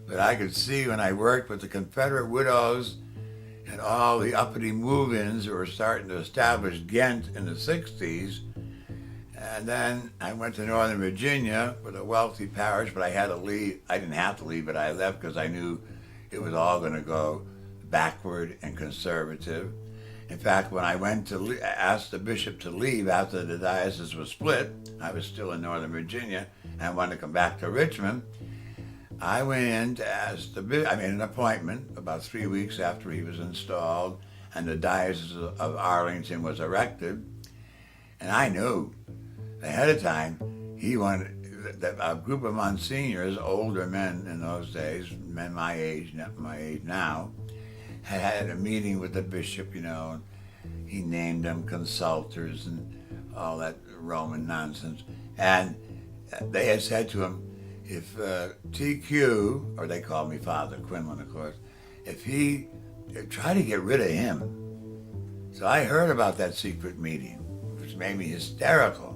But I could see when I worked with the Confederate widows and all the uppity move-ins who were starting to establish Ghent in the 60s. And then I went to Northern Virginia with a wealthy parish, but I had to leave. I didn't have to leave, but I left because I knew it was all going to go backward and conservative. In fact, when I went to ask the bishop to leave after the diocese was split, I was still in Northern Virginia and wanted to come back to Richmond. I went in to ask the bishop. I made an appointment about 3 weeks after he was installed and the Diocese of Arlington was erected. And I knew ahead of time he wanted a group of monsignors, older men in those days, men my age now, had a meeting with the bishop, and he named them consultors and all that Roman nonsense. And they had said to him, if TQ, or they called me Father Quinlan, of course, if he, try to get rid of him. So I heard about that secret meeting, which made me hysterical.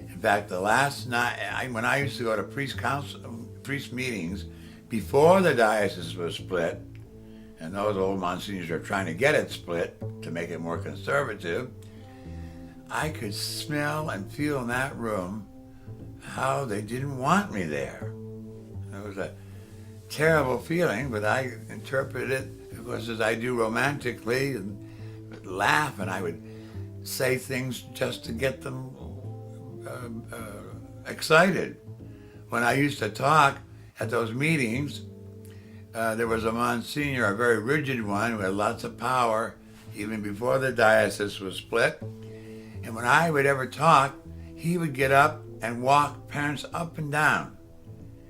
In fact, the last night, when I used to go to priest meetings before the diocese was split, and those old monsignors are trying to get it split to make it more conservative, I could smell and feel in that room how they didn't want me there. It was a terrible feeling, but I interpreted it, of course, as I do romantically, and laugh, and I would say things just to get them excited. When I used to talk at those meetings, there was a Monsignor, a very rigid one, who had lots of power, even before the diocese was split. And when I would ever talk, he would get up and walk parents up and down.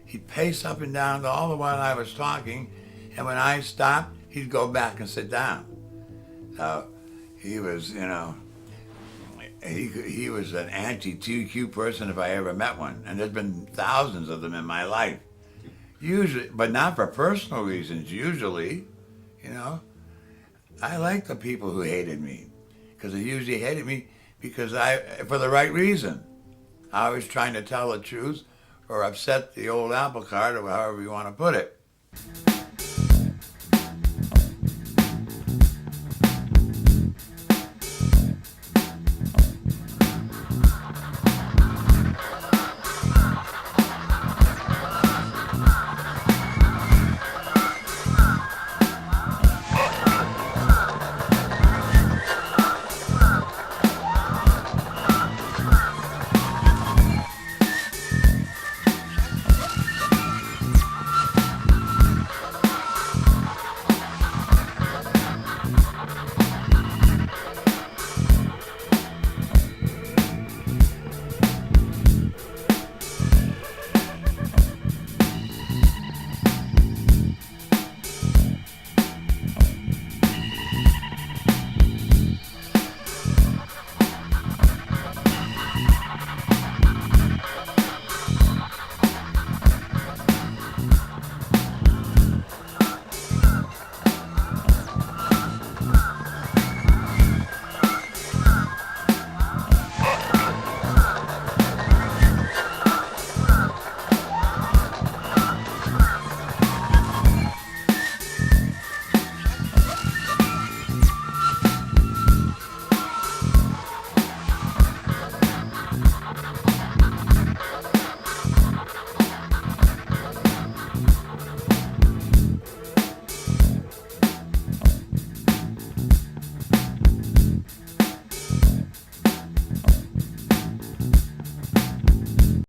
He'd pace up and down all the while I was talking, and when I stopped, he'd go back and sit down. So he was, he was an anti-TQ person if I ever met one, and there's been thousands of them in my life. Usually, but not for personal reasons, usually, I like the people who hated me, because they usually hated me because for the right reason. I was trying to tell the truth or upset the old apple cart, or however you want to put it.